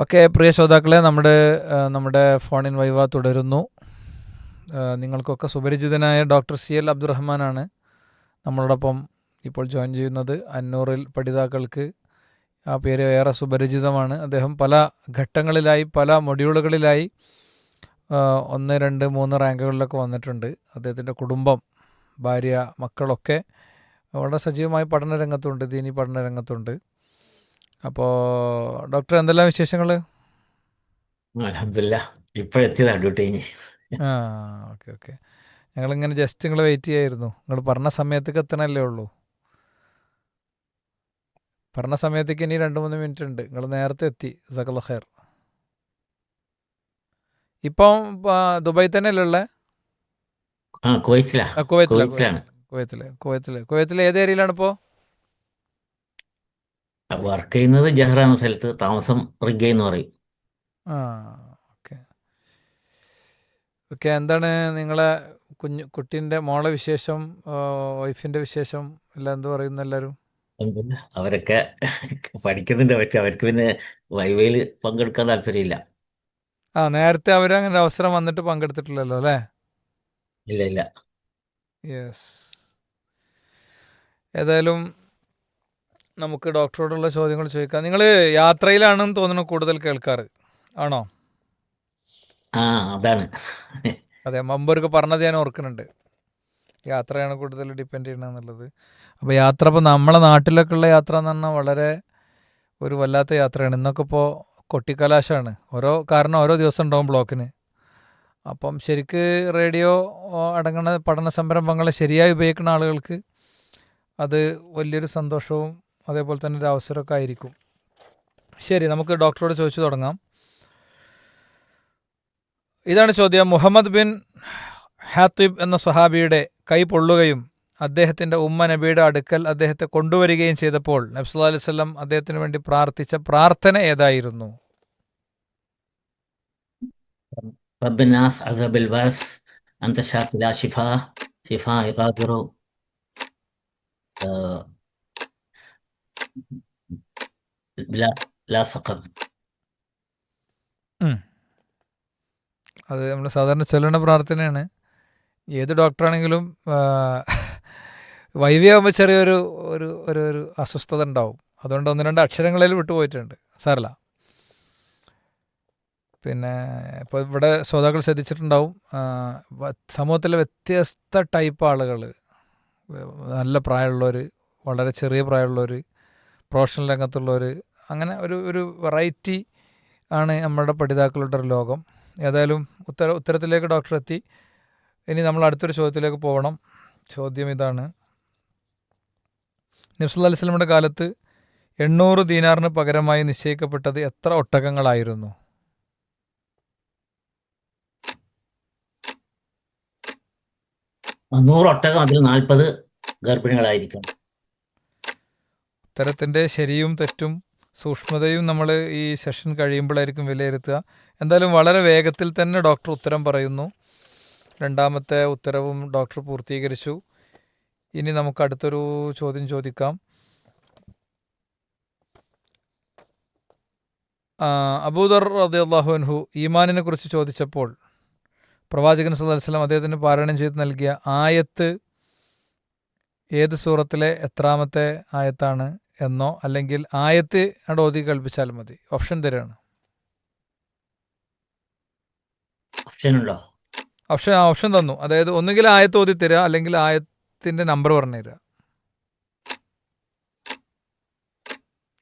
Okay, പ്രിയ ശ്രോതാക്കളെ, നമ്മുടെ phone in viva തുടരുന്നു. നിങ്ങൾക്കൊക്കെ സുപരിചിതനായ ഡോക്ടർ CL അബ്ദുറഹ്മാനാണ് നമ്മളോടൊപ്പം ഇപ്പോൾ ജോയിൻ ചെയ്യുന്നത്. അന്നൂറിൽ പഠിതാക്കൾക്ക് ആ പേര് ഏറെ സുപരിചിതമാണ്. അദ്ദേഹം പല ഘട്ടങ്ങളിലായി, പല മൊഡ്യൂളുകളിലായി 1, 2, 3 റാങ്കുകളിലൊക്കെ വന്നിട്ടുണ്ട്. അദ്ദേഹത്തിൻ്റെ കുടുംബം, ഭാര്യ, മക്കളൊക്കെ വളരെ സജീവമായി പഠനരംഗത്തുണ്ട്, ദീനി പഠനരംഗത്തുണ്ട്. അപ്പോൾ ഡോക്ടർ, എന്തെല്ലാം വിശേഷങ്ങൾ? അൽഹംദുലില്ലാ ഇപ്പോഴെത്തിയതാണ് ഡ്യൂട്ടി കഴിഞ്ഞ്. ആ, ഓക്കെ ഓക്കെ. ഞങ്ങളിങ്ങനെ ജസ്റ്റ് നിങ്ങൾ വെയിറ്റ് ചെയ്യായിരുന്നു. നിങ്ങൾ പറഞ്ഞ സമയത്തേക്ക് എത്തണല്ലേ ഉള്ളൂ. പറഞ്ഞ സമയത്തേക്ക് ഇനി 2-3 മിനിറ്റ് ഉണ്ട്. നിങ്ങൾ നേരത്തെ എത്തി. ജസാക്കല്ലാ ഖൈർ. ഇപ്പം ദുബായി തന്നെയല്ലേ ഉള്ളത്? കുവൈറ്റിലാ. കുവൈത്തിലെ കുവൈറ്റിലാണ് കുവൈത്തിലെ കുവൈത്തിലെ കുവൈത്തിലെ കുവൈത്തിലെ ഏത് ഏരിയയിലാണ് ഇപ്പോൾ? വർക്ക് ചെയ്യുന്നത്. ജഹ്റ എന്ന സ്ഥലത്ത്. താമസം റിഗ എന്ന് പറയും. ആ, ഓക്കെ ഓക്കെ. എന്താണ് നിങ്ങളെ കുട്ടീൻ്റെ മോളെ വിശേഷം, വൈഫിൻ്റെ വിശേഷം എല്ലാം എന്ത് പറയുന്നു എല്ലാവരും? എന്തില്ല, അവരൊക്കെ പഠിക്കുന്നുണ്ട്. പക്ഷെ അവർക്ക് പിന്നെ വൈവയിൽ പങ്കെടുക്കാൻ താല്പര്യമില്ല. ആ, നേരത്തെ അവരങ്ങനെ ഒരു അവസരം വന്നിട്ട് പങ്കെടുത്തിട്ടില്ലല്ലോ അല്ലേ? ഇല്ല ഇല്ല. യെസ്. ഏതായാലും നമുക്ക് ഡോക്ടറോടുള്ള ചോദ്യങ്ങൾ ചോദിക്കാം. നിങ്ങൾ യാത്രയിലാണെന്ന് തോന്നുന്നു കൂടുതൽ കേൾക്കാറ്, ആണോ? ആ, അതാണ്. അതെ, മുമ്പൊക്കെ പറഞ്ഞത് ഞാൻ ഓർക്കുന്നുണ്ട്. യാത്രയാണ് കൂടുതൽ ഡിപ്പെൻഡ് ചെയ്യണമെന്നുള്ളത്. അപ്പോൾ യാത്ര, ഇപ്പോൾ നമ്മളെ നാട്ടിലൊക്കെ ഉള്ള യാത്ര എന്ന് പറഞ്ഞാൽ വളരെ ഒരു വല്ലാത്ത യാത്രയാണ്. ഇന്നൊക്കെ ഇപ്പോൾ കൊട്ടിക്കലാശമാണ്. ഓരോ ദിവസം ഉണ്ടാവും ബ്ലോക്കിന്. അപ്പം ശരിക്ക് റേഡിയോ അടങ്ങുന്ന പഠന സംരംഭങ്ങളെ ശരിയായി ഉപയോഗിക്കുന്ന ആളുകൾക്ക് അത് വലിയൊരു സന്തോഷവും അതേപോലെ തന്നെ ഒരു അവസരമൊക്കെ ആയിരിക്കും. ശരി, നമുക്ക് ഡോക്ടറോട് ചോദിച്ചു തുടങ്ങാം. ഇതാണ് ചോദ്യം. മുഹമ്മദ് ബിൻ ഹാത്തിബ് എന്ന സ്വഹാബിയുടെ കൈ പൊള്ളുകയും അദ്ദേഹത്തിൻ്റെ ഉമ്മ നബിയുടെ അടുക്കൽ അദ്ദേഹത്തെ കൊണ്ടുവരികയും ചെയ്തപ്പോൾ നബി സല്ലല്ലാഹു അലൈഹി വസല്ലം അദ്ദേഹത്തിന് വേണ്ടി പ്രാർത്ഥിച്ച പ്രാർത്ഥന ഏതായിരുന്നു? റബ്ബനാസ് അസബിൽ ബാസ് അന്ത ഷാഫി ലാ ഷിഫാ ഷിഫാ യഗാദിറു ലാ ലാ സഖം. ഉം. അത് നമ്മൾ സാധാരണ ചൊല്ലുന്ന പ്രാർത്ഥനയാണ്. ഏത് ഡോക്ടറാണെങ്കിലും വൈവിയാകുമ്പോൾ ചെറിയൊരു ഒരു ഒരു ഒരു അസ്വസ്ഥത ഉണ്ടാവും. അതുകൊണ്ട് 1-2 അക്ഷരങ്ങളിൽ വിട്ടുപോയിട്ടുണ്ട്. സാരല്ല. പിന്നെ ഇപ്പോൾ ഇവിടെ ശ്രോതാക്കൾ ശ്രദ്ധിച്ചിട്ടുണ്ടാവും, സമൂഹത്തിലെ വ്യത്യസ്ത ടൈപ്പ് ആളുകൾ, നല്ല പ്രായമുള്ളവർ, വളരെ ചെറിയ പ്രായമുള്ളവർ, പ്രൊഫഷണൽ രംഗത്തുള്ളവർ, അങ്ങനെ ഒരു വെറൈറ്റി ആണ് നമ്മുടെ പഠിതാക്കളുടെ ഒരു ലോകം. ഏതായാലും ഉത്തരത്തിലേക്ക് ഡോക്ടർ എത്തി. ഇനി നമ്മൾ അടുത്തൊരു ചോദ്യത്തിലേക്ക് പോകണം. ചോദ്യം ഇതാണ്. നബി സല്ലല്ലാഹു അലൈഹി വസല്ലമയുടെ കാലത്ത് 800 ദീനാറിന് പകരമായി നിശ്ചയിക്കപ്പെട്ടത് എത്ര ഒട്ടകങ്ങളായിരുന്നു? 100 ഒട്ടകം, അതിൽ 40 ഗർഭിണികളായിരിക്കും. ഉത്തരത്തിൻ്റെ ശരിയും തെറ്റും സൂക്ഷ്മതയും നമ്മൾ ഈ സെഷൻ കഴിയുമ്പോഴായിരിക്കും വിലയിരുത്തുക. എന്തായാലും വളരെ വേഗത്തിൽ തന്നെ ഡോക്ടർ ഉത്തരം പറയുന്നു. 2ാമത്തെ ഉത്തരവും ഡോക്ടർ പൂർത്തീകരിച്ചു. ഇനി നമുക്ക് അടുത്തൊരു ചോദ്യം ചോദിക്കാം. അബൂദർ റളിയല്ലാഹു അൻഹു ഈമാനിനെ കുറിച്ച് ചോദിച്ചപ്പോൾ പ്രവാചകൻ സല്ലല്ലാഹു അലൈഹി വസല്ലം അദ്ദേഹത്തിന് പാരായണം ചെയ്ത് നൽകിയ ആയത്ത് ഏത് സൂറത്തിലെ എത്രാമത്തെ ആയത്താണ് എന്നോ, അല്ലെങ്കിൽ ആയത്ത് ഓതി കൽപ്പിച്ചാൽ മതി. ഓപ്ഷൻ തരാണ്. ഓപ്ഷനുണ്ടോ? ഓപ്ഷൻ തന്നു. അതായത് ഒന്നുകിൽ ആയത്ത് ഓതി തരിക, അല്ലെങ്കിൽ ആയത്തിൻ്റെ നമ്പർ പറഞ്ഞു തരിക.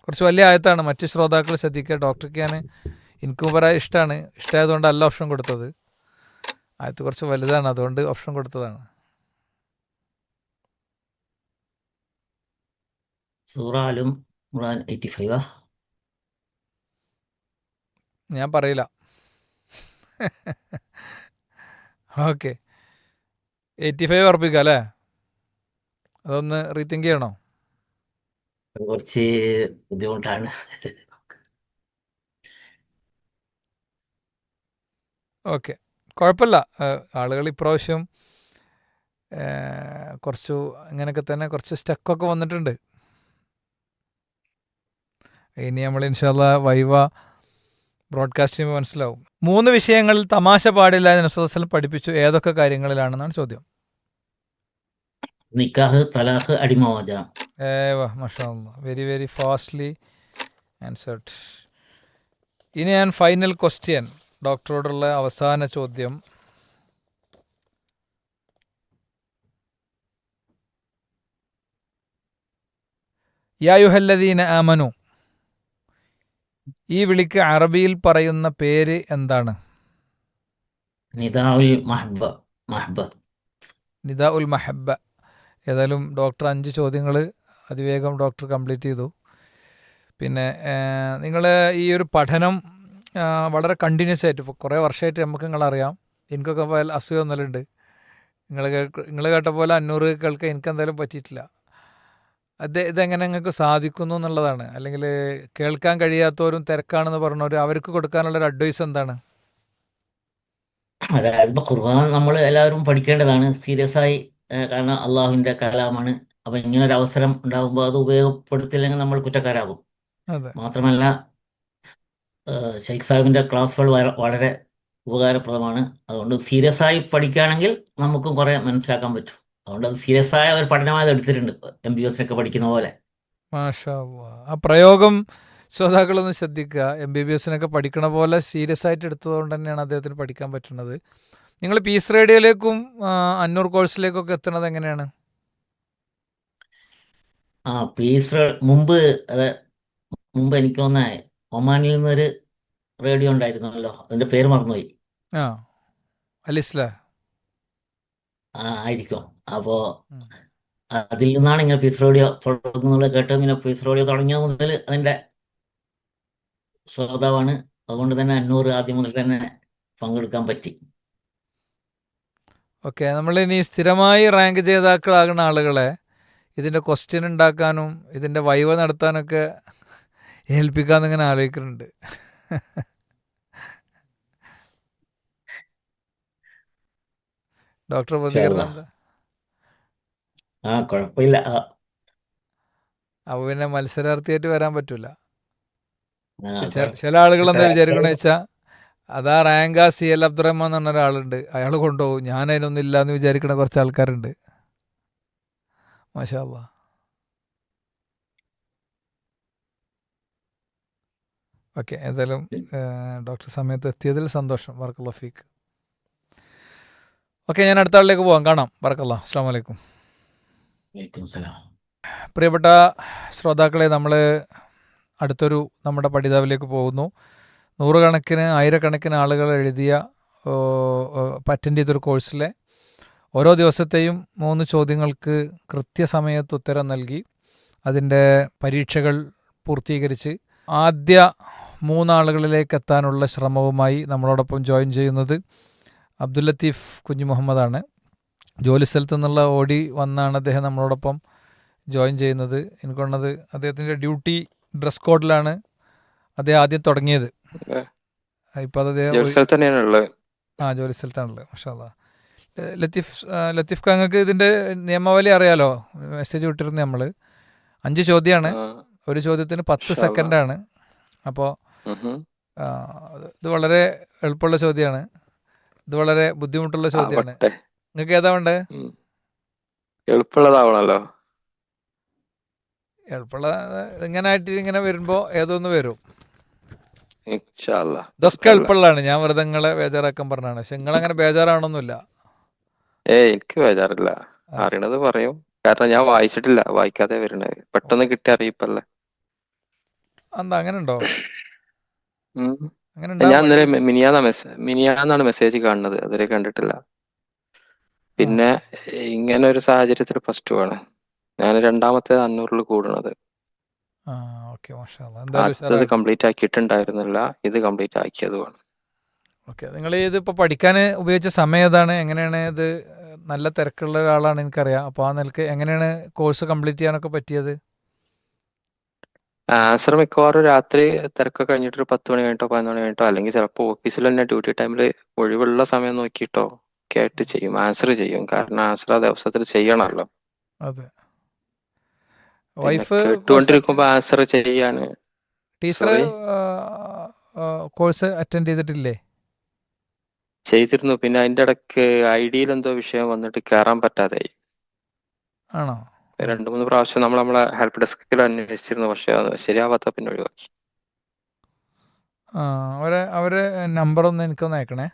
കുറച്ച് വലിയ ആയത്താണ്. മറ്റ് ശ്രോതാക്കൾ ശ്രദ്ധിക്കുക. ഡോക്ടർക്ക് എനിക്കും പറയാൻ ഇഷ്ടമായതുകൊണ്ടല്ല ഓപ്ഷൻ കൊടുത്തത്. ആയത്ത് കുറച്ച് വലുതാണ്, അതുകൊണ്ട് ഓപ്ഷൻ കൊടുത്തതാണ്. സൂറ ആലും ഖുർആൻ 85. ഞാൻ പറയില്ല. ഓക്കെ, 85 ഉറപ്പിക്കുക അല്ലേ? അതൊന്ന് റീതിങ്ക് ചെയ്യണോ? കുറച്ച് ബുദ്ധിമുട്ടാണ്. ഓക്കെ, കുഴപ്പമില്ല. ആളുകൾ ഇപ്രാവശ്യം കുറച്ചു ഇങ്ങനെയൊക്കെ തന്നെ കുറച്ച് സ്റ്റക്കൊക്കെ വന്നിട്ടുണ്ട്. ഇനി നമ്മൾ ഇൻഷാ അല്ലാ വൈവ ബ്രോഡ്കാസ്റ്റ് ചെയ്യുമ്പോൾ മനസ്സിലാവും. 3 വിഷയങ്ങളിൽ തമാശ പാടില്ല എന്ന് നബി സ്വല്ലല്ലാഹു അലൈഹി വസല്ലം പഠിപ്പിച്ചു. ഏതൊക്കെ കാര്യങ്ങളിലാണെന്നാണ് ചോദ്യം. നിക്കാഹ്, തലാഖ്, അടിമമോചനം. മാഷാ അല്ലാഹ്, വെരി വെരി ഫാസ്റ്റ്ലി ആൻസർഡ്. ഇനി ഞാൻ ഫൈനൽ ക്വസ്റ്റ്യൻ, ഡോക്ടറോടുള്ള അവസാന ചോദ്യം. യാ അയ്യുഹല്ലദീന ആമനു, ഈ വിളിക്ക് അറബിയിൽ പറയുന്ന പേര് എന്താണ്? നിദാഉൽ മഹ്ബ. നിദാ ഉൽ മഹബ്ബ. ഏതായാലും ഡോക്ടർ 5 ചോദ്യങ്ങൾ അതിവേഗം ഡോക്ടർ കംപ്ലീറ്റ് ചെയ്തു. പിന്നെ നിങ്ങൾ ഈ ഒരു പഠനം വളരെ കണ്ടിന്യൂസ് ആയിട്ട് ഇപ്പോൾ കുറേ വർഷമായിട്ട് നമുക്ക് നിങ്ങളറിയാം. എനിക്കൊക്കെ അസുഖം ഒന്നുമില്ലുണ്ട്. നിങ്ങൾ കേട്ട പോലെ 500 കേൾക്കാൻ എനിക്കെന്തായാലും പറ്റിയിട്ടില്ല. ഇതെങ്ങനെ നിങ്ങൾക്ക് സാധിക്കുന്നു എന്നുള്ളതാണ്. അല്ലെങ്കിൽ കേൾക്കാൻ കഴിയാത്തവരും തിരക്കാണെന്ന് പറഞ്ഞവർ അവർക്ക് കൊടുക്കാനുള്ളൊരു അഡ്വൈസ് എന്താണ്? അതായത് ഇപ്പൊ ഖുർആൻ നമ്മൾ എല്ലാവരും പഠിക്കേണ്ടതാണ് സീരിയസ് ആയി. കാരണം അള്ളാഹുവിന്റെ കലാമാണ്. അപ്പൊ ഇങ്ങനെ ഒരു അവസരം ഉണ്ടാകുമ്പോൾ അത് ഉപയോഗപ്പെടുത്തില്ലെങ്കിൽ നമ്മൾ കുറ്റക്കാരാകും. അതെ, മാത്രമല്ല ഷെയ്ഖ് സാഹിബിന്റെ ക്ലാസ്സുകൾ വളരെ ഉപകാരപ്രദമാണ്. അതുകൊണ്ട് സീരിയസ് ആയി പഠിക്കുകയാണെങ്കിൽ നമുക്കും കുറെ മനസ്സിലാക്കാൻ പറ്റും. അതുകൊണ്ട് അത് സീരിയസ് ആയ ഒരു പഠനമായി എടുത്തിട്ടുണ്ട്, MBBS ഒക്കെ പഠിക്കുന്ന പോലെ. മാഷാ അല്ലാഹ്. ആ പ്രയോഗം ശ്രോതാക്കളൊന്ന് ശ്രദ്ധിക്കുക. MBBS പഠിക്കണ പോലെ സീരിയസ് ആയിട്ട് എടുത്തതുകൊണ്ട് തന്നെയാണ് അദ്ദേഹത്തിന് പഠിക്കാൻ പറ്റുന്നത്. നിങ്ങൾ പീസ് റേഡിയോയിലേക്കും അന്നൂർ കോഴ്സിലേക്കൊക്കെ എത്തുന്നത് എങ്ങനെയാണ്? മുമ്പ് അത് മുമ്പ് എനിക്ക് തോന്നുന്ന ഒമാനിൽ നിന്നൊരു റേഡിയോ ഉണ്ടായിരുന്നല്ലോ, അതിന്റെ പേര് മറന്നുപോയി. ആ, അലിസ്ല. ആയിരിക്കും. അപ്പോൾ അതിൽ നിന്നാണ് ഇങ്ങനെ പീസ് റേഡിയോ തുടങ്ങുന്നത് കേട്ട്. ഇങ്ങനെ പീസ് റേഡിയോ തുടങ്ങിയ മുതൽ അതിന്റെ ശ്രോതാവാണ്. അതുകൊണ്ട് തന്നെ 500 ആദ്യം മുതൽ തന്നെ പങ്കെടുക്കാൻ പറ്റി. ഓക്കെ, നമ്മളിനി സ്ഥിരമായി റാങ്ക് ജേതാക്കളാകുന്ന ആളുകളെ ഇതിൻ്റെ ക്വസ്റ്റ്യൻ ഉണ്ടാക്കാനും ഇതിൻ്റെ വൈവ നടത്താനൊക്കെ ഏൽപ്പിക്കാമെന്നിങ്ങനെ ആലോചിക്കുന്നുണ്ട്. ഡോക്ടർ പ്രതികരണം എന്താ? കുഴപ്പമില്ല. അപ്പോൾ പിന്നെ മത്സരാർത്ഥിയായിട്ട് വരാൻ പറ്റില്ല. ആ, ചില ആളുകൾ എന്താ വിചാരിക്കണമെന്ന് വെച്ചാൽ, അതാ റാങ്ക CL അബ്ദുറഹ്മാൻ എന്ന് പറഞ്ഞ ഒരാളുണ്ട്, അയാൾ കൊണ്ടുപോകും, ഞാൻ അതിനൊന്നും ഇല്ല എന്ന് വിചാരിക്കുന്ന കുറച്ച് ആൾക്കാരുണ്ട്. മാഷാ അല്ലാ. ഓക്കെ, ഏതായാലും ഡോക്ടർ സമയത്ത് എത്തിയതിൽ സന്തോഷം. ബറക്കല്ലാഹു ഫീക്ക്. ഓക്കെ, ഞാൻ അടുത്ത ആളിലേക്ക് പോകാം. കാണാം. ബറക്കല്ലാഹ്. അസ്സലാമു അലൈക്കും. വലൈക്കും സലാം. പ്രിയപ്പെട്ട ശ്രോതാക്കളെ, നമ്മൾ അടുത്തൊരു നമ്മുടെ പഠിതാവിലേക്ക് പോകുന്നു. 100 കണക്കിന് 1000 കണക്കിന് ആളുകൾ എഴുതിയ അറ്റൻഡ് ചെയ്തൊരു കോഴ്സിലെ ഓരോ ദിവസത്തെയും 3 ചോദ്യങ്ങൾക്ക് കൃത്യസമയത്ത് ഉത്തരം നൽകി അതിൻ്റെ പരീക്ഷകൾ പൂർത്തീകരിച്ച് ആദ്യ 3 ആളുകളിലേക്ക് എത്താനുള്ള ശ്രമവുമായി നമ്മളോടൊപ്പം ജോയിൻ ചെയ്യുന്നത് അബ്ദുൽ ലത്തീഫ് കുഞ്ഞു മുഹമ്മദാണ്. ജോലി സ്ഥലത്തു നിന്നുള്ള ഓടി വന്നാണ് അദ്ദേഹം നമ്മളോടൊപ്പം ജോയിൻ ചെയ്യുന്നത്. എനിക്കുള്ളത് അദ്ദേഹത്തിൻ്റെ ഡ്യൂട്ടി ഡ്രസ് കോഡിലാണ് അദ്ദേഹം ആദ്യം തുടങ്ങിയത്. ഇപ്പം അത് അദ്ദേഹം ജോലി സ്ഥലത്താണുള്ളത്. മാഷാ അല്ലാ. ലത്തീഫ് കാങ്ങൾക്ക് ഇതിൻ്റെ നിയമാവലി അറിയാലോ, മെസ്സേജ് വിട്ടിരുന്നു നമ്മൾ. 5 ചോദ്യമാണ്, ഒരു ചോദ്യത്തിന് 10 സെക്കൻഡാണ്. അപ്പോൾ ഇത് വളരെ എളുപ്പമുള്ള ചോദ്യമാണ്, ഇത് വളരെ ബുദ്ധിമുട്ടുള്ള ചോദ്യമാണ്. നിങ്ങൾക്ക് ഏതാ വേണ്ടേ? എളുപ്പമുള്ളതാവണല്ലോ. എളുപ്പമുള്ള ഇങ്ങനെ ആയിട്ട് ഇങ്ങനെ വരുമ്പോൾ ഏതൊന്ന് വരും. ഇൻഷാ അല്ലാ. ഇതൊക്കെ എളുപ്പമുള്ളതാണ്, ഞാൻ വെറുതെ നിങ്ങളെ ബേജാറാക്കാൻ പറഞ്ഞാണ്. പക്ഷെ നിങ്ങളങ്ങനെ ബേജാറാവണമെന്നില്ല. എനിക്ക് ബേജാറില്ല, അറിയണത് പറയും. കാരണം ഞാൻ വായിച്ചിട്ടില്ല, വായിക്കാതെ വരണത്. പെട്ടെന്ന് കിട്ടിയ അറിയിപ്പല്ലേ. എന്താ അങ്ങനെ ഉണ്ടോ? ഞാൻ ഇന്നലെ മിനിയാന്നാണ് മെസ്സേജ് കാണുന്നത്, അതുവരെ കണ്ടിട്ടില്ല. പിന്നെ ഇങ്ങനെ ഒരു സാഹചര്യത്തിൽ ഫസ്റ്റ് ആണ് ഞാൻ രണ്ടാമത്തെ 500 കൂടുന്നത്. അത് കംപ്ലീറ്റ് ആക്കിയിട്ടുണ്ടായിരുന്നില്ല, ഇത് കംപ്ലീറ്റ് ആക്കിയതുമാണ്. ഓക്കെ, നിങ്ങൾ ഇതിപ്പോൾ പഠിക്കാൻ ഉപയോഗിച്ച സമയം ഏതാണ്? എങ്ങനെയാണ് ഇത്? നല്ല തിരക്കുള്ള ഒരാളാണ് എനിക്കറിയാം. അപ്പോൾ ആ നിലക്ക് എങ്ങനെയാണ് കോഴ്സ് കംപ്ലീറ്റ് ചെയ്യാനൊക്കെ പറ്റിയത്? ആൻസർ മിക്കവാറും രാത്രി തിരക്കൊക്കെ കഴിഞ്ഞിട്ട് ഒരു 10 മണി കഴിഞ്ഞിട്ടോ 11 മണി കഴിഞ്ഞിട്ടോ, അല്ലെങ്കിൽ ചിലപ്പോൾ ഓഫീസിൽ തന്നെ ഡ്യൂട്ടി ടൈമിൽ ഒഴിവുള്ള സമയം നോക്കിയിട്ടോ ഒക്കെ ആയിട്ട് ചെയ്യും, ആൻസർ ചെയ്യും. കാരണം ആൻസർ ആ ദിവസത്തിൽ ചെയ്യണമല്ലോ. അതെ. വൈഫ് കേട്ടുകൊണ്ടിരിക്കുമ്പോ ആൻസർ ചെയ്യാന് ടീച്ചർ കോഴ്സ് അറ്റൻഡ് ചെയ്തിട്ടില്ലേ? ചെയ്തിരുന്നു. പിന്നെ അതിന്റെ ഇടയ്ക്ക് ഐഡിയിൽ എന്തോ വിഷയം വന്നിട്ട് കയറാൻ പറ്റാതായി. ആണോ? 2-3 പ്രാവശ്യം നമ്മളെ ഹെൽപ്പ് ഡെസ്കിൽ അന്വേഷിച്ചിരുന്നു, പക്ഷെ അത് ശരിയാവാത്ത പിന്നെ ഒഴിവാക്കി. അവരെ നമ്പറൊന്ന് എനിക്കൊന്ന് അയക്കണേ.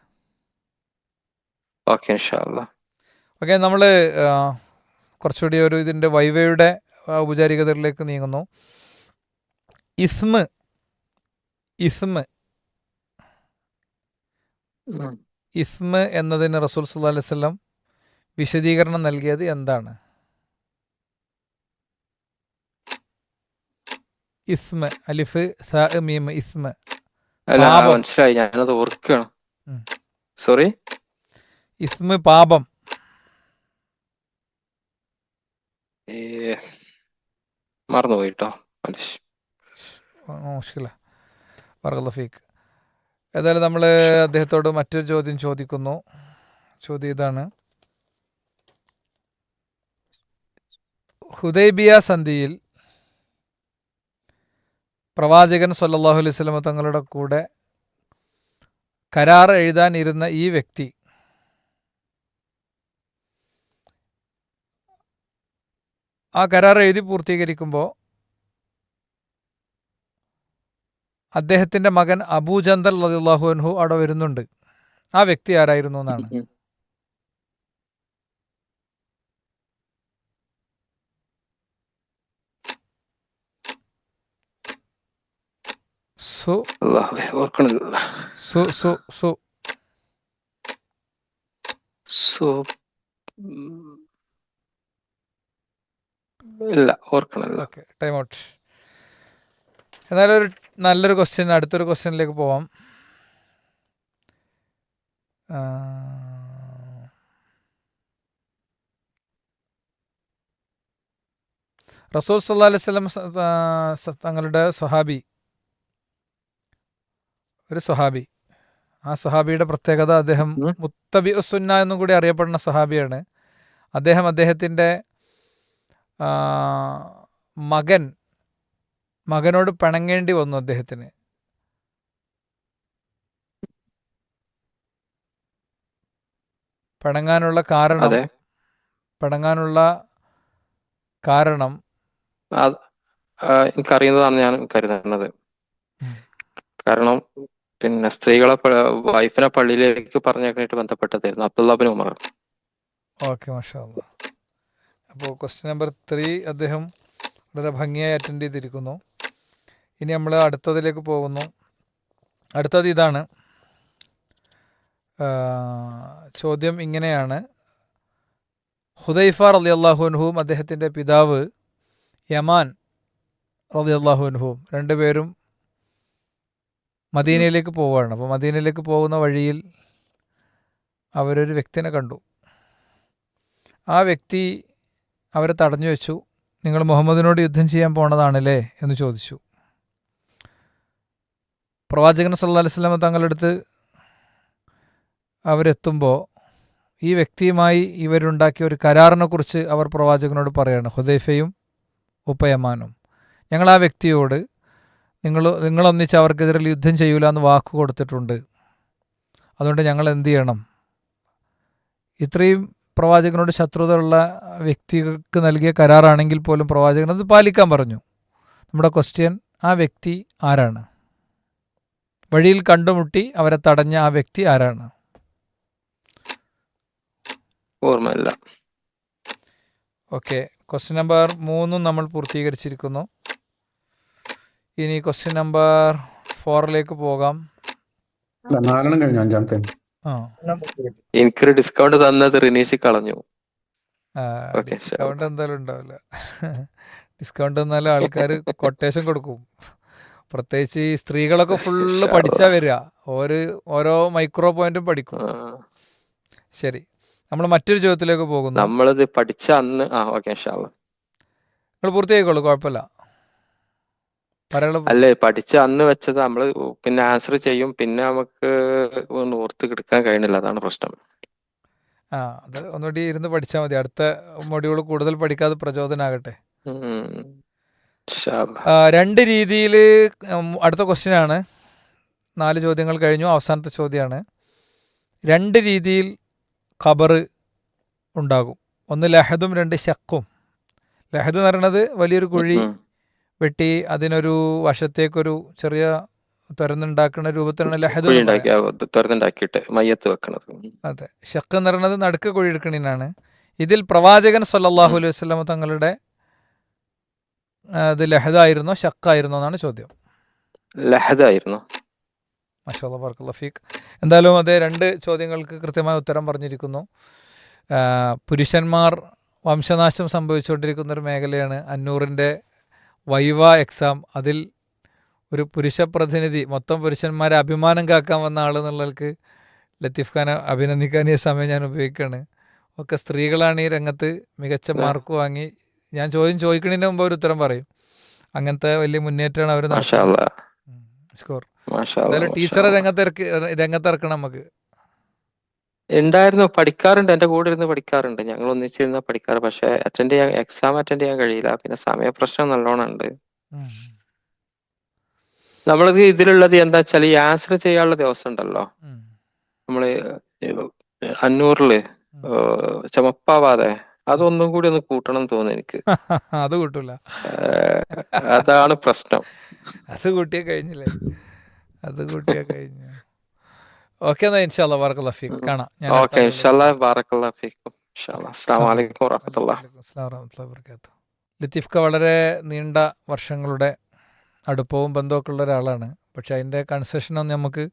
ഓക്കെ, ഇൻഷാ അല്ലാ. ഓക്കെ, നമ്മൾ കുറച്ചുകൂടി ഒരു ഇതിൻ്റെ വൈവയുടെ ഔപചാരികതകളിലേക്ക് നീങ്ങുന്നു. ഇസ്മ് ഉം. ഇസ്മ് എന്നതിന് റസൂൽ സല്ലല്ലാഹു അലൈഹി വസല്ലം വിശദീകരണം നൽകിയത് എന്താണ്? ഇസ്മ്, അലിഫ് സാ മീം, ഇസ്മ് അല്ല, പാപം. മനസ്സിലായി, ഞാനത് ഓർക്കുകയാണ്. ഉം. സോറി. ഇസ്മ് പാപം. മറന്നുപോയിട്ടോ. മുഷ്കില. ബറക്കല്ലാഹു ഫീക്ക്. ഏതായാലും നമ്മൾ അദ്ദേഹത്തോട് മറ്റൊരു ചോദ്യം ചോദിക്കുന്നു. ചോദ്യം ഇതാണ്: ഹുദൈബിയ സന്ധിയിൽ പ്രവാചകൻ സല്ലല്ലാഹു അലൈഹി വസല്ലം തങ്ങളുടെ കൂടെ കരാർ എഴുതാനിരുന്ന ഈ വ്യക്തി ആ കരാർ എഴുതി പൂർത്തീകരിക്കുമ്പോൾ അദ്ദേഹത്തിൻ്റെ മകൻ അബൂജന്തൽ റളിയല്ലാഹു അൻഹു അവിടെ വരുന്നുണ്ട്. ആ വ്യക്തി ആരായിരുന്നു എന്നാണ്. സു ഓർക്കണില്ല. സു സു സു ഇല്ല, ഓർക്കണില്ല. Okay, time out. എന്നാലും ഒരു നല്ലൊരു ക്വസ്റ്റ്യൻ, അടുത്തൊരു ക്വസ്റ്റ്യനിലേക്ക് പോവാം. റസൂൽ സല്ലല്ലാഹു അലൈഹി വസല്ലം തങ്ങളുടെ ഒരു സ്വഹാബി, ആ സ്വഹാബിയുടെ പ്രത്യേകത അദ്ദേഹം മുത്തബി ഉസുന്ന എന്നും കൂടി അറിയപ്പെടുന്ന സ്വഹാബിയാണ്. അദ്ദേഹത്തിൻ്റെ മകനോട് പിണങ്ങേണ്ടി വന്നു. അദ്ദേഹത്തിന് പിണങ്ങാനുള്ള കാരണം എനിക്കറിയുന്നതാണ് ഞാൻ കരുതുന്നത്. കാരണം പിന്നെ സ്ത്രീകളെ വൈഫിനെ പള്ളിയിലേക്ക് പറഞ്ഞേക്കാനായിട്ട് ബന്ധപ്പെട്ടതായിരുന്നു അബ്ദുല്ലാ ബിൻ ഉമർ. ഓക്കെ, മാഷാ അല്ലാ. അപ്പോൾ ക്വസ്റ്റ്യൻ നമ്പർ 3 അദ്ദേഹം വളരെ ഭംഗിയായി അറ്റൻഡ് ചെയ്തിരിക്കുന്നു. ഇനി നമ്മൾ അടുത്തതിലേക്ക് പോകുന്നു. അടുത്തത് ഇതാണ്. ചോദ്യം ഇങ്ങനെയാണ്: ഹുദൈഫ റളിയല്ലാഹു അൻഹുവും അദ്ദേഹത്തിൻ്റെ പിതാവ് യമാൻ റളിയല്ലാഹു അൻഹുവും രണ്ടുപേരും മദീനയിലേക്ക് പോവുകയാണ്. അപ്പോൾ മദീനയിലേക്ക് പോകുന്ന വഴിയിൽ അവരൊരു വ്യക്തിനെ കണ്ടു. ആ വ്യക്തി അവരെ തടഞ്ഞു വെച്ചു. നിങ്ങൾ മുഹമ്മദിനോട് യുദ്ധം ചെയ്യാൻ പോണതാണല്ലേ എന്ന് ചോദിച്ചു. പ്രവാചകൻ സല്ലല്ലാഹു അലൈഹി വസല്ലം തങ്ങളുടെ അടുത്ത് അവരെത്തുമ്പോൾ ഈ വ്യക്തിയുമായി ഇവരുണ്ടാക്കിയ ഒരു കരാറിനെ കുറിച്ച് അവർ പ്രവാചകനോട് പറയാണ്. ഹുദൈഫയും ഉപ്പയമാനും, ഞങ്ങൾ ആ വ്യക്തിയോട് നിങ്ങളൊന്നിച്ച് അവർക്കെതിരെ യുദ്ധം ചെയ്യൂല എന്ന് വാക്ക് കൊടുത്തിട്ടുണ്ട്. അതുകൊണ്ട് ഞങ്ങൾ എന്ത് ചെയ്യണം? ഇത്രയും പ്രവാചകനോട് ശത്രുത ഉള്ള വ്യക്തികൾക്ക് നൽകിയ കരാറാണെങ്കിൽ പോലും പ്രവാചകൻ അത് പാലിക്കാൻ പറഞ്ഞു. നമ്മുടെ ക്വസ്റ്റ്യൻ: ആ വ്യക്തി ആരാണ്? വഴിയിൽ കണ്ടുമുട്ടി അവരെ തടഞ്ഞ ആ വ്യക്തി ആരാണ്? ഓർമ്മയില്ല. ഓക്കെ, ക്വസ്റ്റ്യൻ നമ്പർ 3 നമ്മൾ പൂർത്തീകരിച്ചിരിക്കുന്നു. ഇനി ക്വസ്റ്റ്യൻ നമ്പർ 4ലേക്ക് പോകാം. എനിക്കൊരു ഡിസ്കൗണ്ട് തന്നത് റിനീഷ് കളഞ്ഞു. ഡിസ്കൗണ്ട് എന്തായാലും ഉണ്ടാവില്ല. ഡിസ്കൗണ്ട് എന്നാലും ആൾക്കാർ കൊട്ടേഷൻ കൊടുക്കും. പ്രത്യേകിച്ച് ഈ സ്ത്രീകളൊക്കെ ഫുള്ള് പഠിച്ചാ വരിക. ഓരോ മൈക്രോ പോയിന്റും പഠിക്കും. ശരി, നമ്മൾ മറ്റൊരു ചോദ്യത്തിലേക്ക് പോകുന്നു. നമ്മളിത് പഠിച്ച അന്ന് നിങ്ങൾ പൂർത്തിയായിക്കോളൂ, കുഴപ്പമില്ല. അല്ലേ, പഠിച്ച അന്ന് വെച്ചത് നമ്മള് പിന്നെ ആൻസർ ചെയ്യും, പിന്നെ നമുക്ക് ഒന്ന് ഓർത്ത് കിടക്കാൻ കഴിയണില്ല, അതാണ് പ്രശ്നം. അത് ഒന്നുകൂടി ഇരുന്ന് പഠിച്ചാൽ മതി. അടുത്ത മൊഡ്യൂൾ കൂടുതൽ പഠിക്കാതെ പ്രചോദനാകട്ടെ. 2 രീതിയിൽ അടുത്ത ക്വസ്റ്റ്യൻ ആണ്. 4 ചോദ്യങ്ങൾ കഴിഞ്ഞു. അവസാനത്തെ ചോദ്യമാണ്. 2 രീതിയിൽ ഖബർ ഉണ്ടാകും. ഒന്ന് ലഹദും 2 ശക്കും. ലഹദ് എന്ന് പറയുന്നത് വലിയൊരു കുഴി വെട്ടി അതിനൊരു വശത്തേക്കൊരു ചെറിയ തുരന്നുണ്ടാക്കുന്ന രൂപത്തിലാണ് ലഹദ് കുഴി എന്ന് പറയാം. ഉണ്ടാക്കി തുറന്നുണ്ടാക്കിയിട്ട് മയ്യത്ത് വെക്കണത്. അതെ. ഷക്ക് എന്ന് പറയുന്നത് നടുക്ക് കുഴി എടുക്കണീനാണ്. ഇതിൽ പ്രവാചകൻ സല്ലല്ലാഹു അലൈഹി വസല്ലം തങ്ങളുടെ ഇത് ലഹദായിരുന്നോ ഷക്കായിരുന്നോ എന്നാണ് ചോദ്യം. ലഹദായിരുന്നു. മാഷാ അല്ലാഹ്, ബറക്കല്ലാഹു ഫീക്ക്. എന്തായാലും അതേ 2 ചോദ്യങ്ങൾക്ക് കൃത്യമായ ഉത്തരം പറഞ്ഞിരിക്കുന്നു. പുരുഷന്മാർ വംശനാശം സംഭവിച്ചുകൊണ്ടിരിക്കുന്ന ഒരു മേഖലയാണ് അന്നൂറിൻ്റെ വൈവ എക്സാം. അതിൽ ഒരു പുരുഷ പ്രതിനിധി, മൊത്തം പുരുഷന്മാരെ അഭിമാനം കാക്കാൻ വന്ന ആളെന്നുള്ളവർക്ക് ലത്തീഫ് ഖാനെ അഭിനന്ദിക്കാൻ ഈ സമയം ഞാൻ ഉപയോഗിക്കുകയാണ്. ഒക്കെ സ്ത്രീകളാണ് ഈ രംഗത്ത് മികച്ച മാർക്ക് വാങ്ങി. ഞാൻ ചോദിക്കുന്നതിന് മുമ്പ് ഒരു ഉത്തരം പറയും. അങ്ങനത്തെ വലിയ മുന്നേറ്റമാണ് അവർ നടത്തുന്നത്. സ്കോർ എന്തായാലും ടീച്ചറെ രംഗത്തിറക്കണം നമുക്ക്. ഉണ്ടായിരുന്നു, പഠിക്കാറുണ്ട്, എൻ്റെ കൂടെ ഇരുന്ന് പഠിക്കാറുണ്ട്, ഞങ്ങൾ ഒന്നിച്ചിരുന്ന പഠിക്കാറ്. പക്ഷെ എക്സാം അറ്റൻഡ് ചെയ്യാൻ കഴിയില്ല. പിന്നെ സമയപ്രശ്നം നല്ലോണം ഉണ്ട്. നമ്മളത് ഇതിലുള്ളത് എന്താ വെച്ചാൽ ഈ ആൻസർ ചെയ്യാനുള്ള ദിവസം ഉണ്ടല്ലോ, നമ്മള് അന്നൂറില് ചമപ്പാവാതെ അതൊന്നും കൂടി ഒന്ന് കൂട്ടണം തോന്നുന്നു എനിക്ക്. അത് കൂട്ടൂല, അതാണ് പ്രശ്നം. അത് കൂട്ടിയാ കഴിഞ്ഞില്ലേ, അത് കൂട്ടിയാ കഴിഞ്ഞു. ഓക്കെ, എന്നാ ഇൻഷാല്ലാ ബറക്കല്ലാഹു ഫീക്ക് കാണാം. ഓക്കെ, ഇൻഷാല്ലാ ബറക്കല്ലാഹു ഫീക്കും. ഇൻഷാല്ലാ. അസ്സലാമു അലൈക്കും വറഹ്മത്തുള്ളാഹി വബറകാതുഹു. ലത്തീഫ് ക വളരെ നീണ്ട വർഷങ്ങളുടെ അടുപ്പവും ബന്ധമൊക്കെ ഉള്ള ഒരാളാണ്. പക്ഷെ അതിൻ്റെ കൺസെഷനൊന്നും നമുക്ക്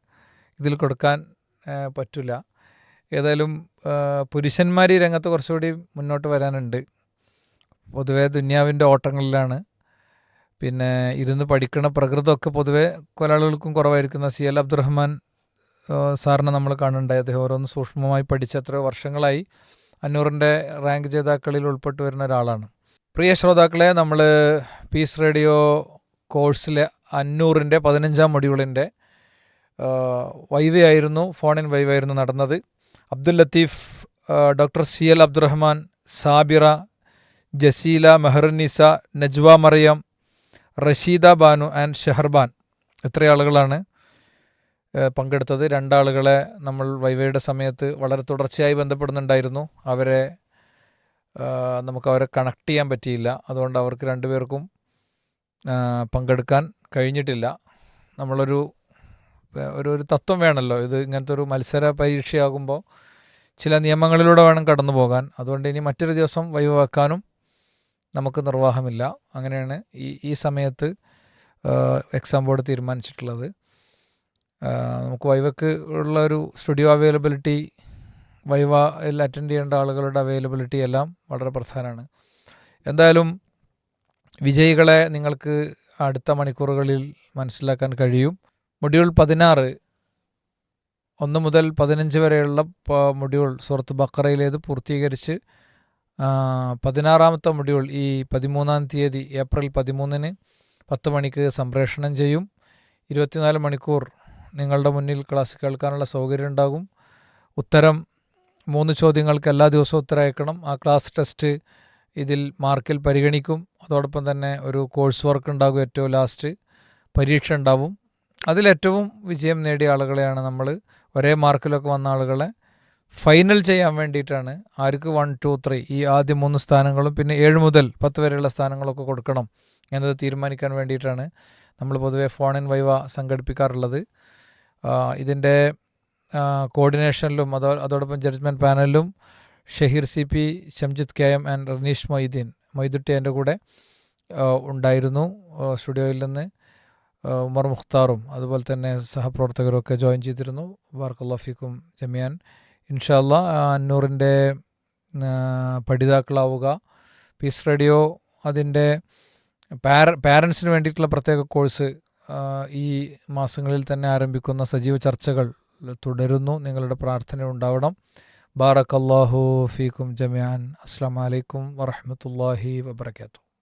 ഇതിൽ കൊടുക്കാൻ പറ്റില്ല. ഏതായാലും പുരുഷന്മാർ ഈ രംഗത്ത് കുറച്ചുകൂടി മുന്നോട്ട് വരാനുണ്ട്. പൊതുവെ ദുന്യാവിൻ്റെ ഓട്ടങ്ങളിലാണ്. പിന്നെ ഇരുന്ന് പഠിക്കണ പ്രകൃതമൊക്കെ പൊതുവെ പല ആളുകൾക്കും കുറവായിരിക്കുന്ന CL അബ്ദുറഹ്മാൻ സാറിനെ നമ്മൾ കാണുന്നുണ്ടായി. അദ്ദേഹം ഓരോന്ന് സൂക്ഷ്മമായി പഠിച്ച എത്രയോ വർഷങ്ങളായി അന്നൂറിൻ്റെ റാങ്ക് ജേതാക്കളിൽ ഉൾപ്പെട്ടു വരുന്ന ഒരാളാണ്. പ്രിയ ശ്രോതാക്കളെ, നമ്മൾ പീസ് റേഡിയോ കോഴ്സിലെ അന്നൂറിൻ്റെ 15ാം മൊഡ്യൂളിൻ്റെ വൈവയായിരുന്നു, ഫോൺ ഇൻ വൈവയായിരുന്നു നടന്നത്. Abdul Latheef, doctor CL Abdurahman, Sabira, Jaseela, Meharunnisa, Najva Mariyam, Rasheeda Banu and Sheharban, ഇത്രയും ആളുകളാണ് പങ്കെടുത്തത്. 2 ആളുകളെ നമ്മൾ വൈവയുടെ സമയത്ത് വളരെ തുടർച്ചയായി ബന്ധപ്പെടുന്നുണ്ടായിരുന്നു. നമുക്കവരെ കണക്ട് ചെയ്യാൻ പറ്റിയില്ല. അതുകൊണ്ട് അവർക്ക് 2 പേർക്കും പങ്കെടുക്കാൻ കഴിഞ്ഞിട്ടില്ല. നമ്മളൊരു തത്വം വേണമല്ലോ, ഇത് ഇങ്ങനത്തെ ഒരു മത്സര പരീക്ഷയാകുമ്പോൾ ചില നിയമങ്ങളിലൂടെ വേണം കടന്നു പോകാൻ. അതുകൊണ്ട് ഇനി മറ്റൊരു ദിവസം വൈവ വെക്കാനും നമുക്ക് നിർവാഹമില്ല. അങ്ങനെയാണ് ഈ സമയത്ത് എക്സാം ബോർഡ് തീരുമാനിച്ചിട്ടുള്ളത്. നമുക്ക് വൈവക്ക് ഉള്ള ഒരു സ്റ്റുഡിയോ അവൈലബിലിറ്റി, വൈവയിൽ അറ്റൻഡ് ചെയ്യേണ്ട ആളുകളുടെ അവൈലബിലിറ്റി എല്ലാം വളരെ പ്രധാനമാണ്. എന്തായാലും വിജയികളെ നിങ്ങൾക്ക് അടുത്ത മണിക്കൂറുകളിൽ മനസ്സിലാക്കാൻ കഴിയും. മൊഡ്യൂൾ 16 1 മുതൽ 15 വരെയുള്ള മൊഡ്യൂൾ സൂറത്ത് ബഖറയിലേത് പൂർത്തീകരിച്ച് 16ാമത്തെ മൊഡ്യൂൾ ഈ 13-ാം തീയതി ഏപ്രിൽ 13-ന് 10 മണിക്ക് സംപ്രേഷണം ചെയ്യും. 24 മണിക്കൂർ നിങ്ങളുടെ മുന്നിൽ ക്ലാസ് കേൾക്കാനുള്ള സൗകര്യം ഉണ്ടാകും. ഉത്തരം 3 ചോദ്യങ്ങൾക്ക് എല്ലാ ദിവസവും ഉത്തരം അയക്കണം. ആ ക്ലാസ് ടെസ്റ്റ് ഇതിൽ മാർക്കിൽ പരിഗണിക്കും. അതോടൊപ്പം തന്നെ ഒരു കോഴ്സ് വർക്ക് ഉണ്ടാകും. ഏറ്റവും ലാസ്റ്റ് പരീക്ഷ ഉണ്ടാവും. അതിലേറ്റവും വിജയം നേടിയ ആളുകളെയാണ് നമ്മൾ, ഒരേ മാർക്കിലൊക്കെ വന്ന ആളുകളെ ഫൈനൽ ചെയ്യാൻ വേണ്ടിയിട്ടാണ്. ആർക്ക് 1, 2, 3 ഈ ആദ്യ 3 സ്ഥാനങ്ങളും പിന്നെ 7 മുതൽ 10 വരെയുള്ള സ്ഥാനങ്ങളൊക്കെ കൊടുക്കണം എന്നത് തീരുമാനിക്കാൻ വേണ്ടിയിട്ടാണ് നമ്മൾ പൊതുവെ ഫോൺ ഇൻ വൈവ സംഘടിപ്പിക്കാറുള്ളത്. ഇതിൻ്റെ കോർഡിനേഷനിലും അതോടൊപ്പം ജഡ്ജ്മെൻറ്റ് പാനലിലും Shaheer CP, Shamjid KM and Ranish Moidutty എൻ്റെ കൂടെ ഉണ്ടായിരുന്നു. സ്റ്റുഡിയോയിൽ നിന്ന് ഉമർ മുഖ്താറും അതുപോലെ തന്നെ സഹപ്രവർത്തകരും ഒക്കെ ജോയിൻ ചെയ്തിരുന്നു. ബറക്കല്ലാഹു ഫീക്കും ജമിയാൻ. ഇൻഷാ അല്ലാഹ് അന്നൂറിൻ്റെ പഠിതാക്കളാവുക. പീസ് റേഡിയോ അതിൻ്റെ പാരൻസിന് വേണ്ടിയിട്ടുള്ള പ്രത്യേക കോഴ്സ് ഈ മാസങ്ങളിൽ തന്നെ ആരംഭിക്കുന്ന സജീവ ചർച്ചകൾ തുടരുന്നു. നിങ്ങളുടെ പ്രാർത്ഥന ഉണ്ടാവണം. ബാറക്കല്ലാഹു ഫീക്കും ജമിയാൻ. അസ്സലാമു അലൈക്കും വറഹ്മത്തുള്ളാഹി വബറകാതുഹു.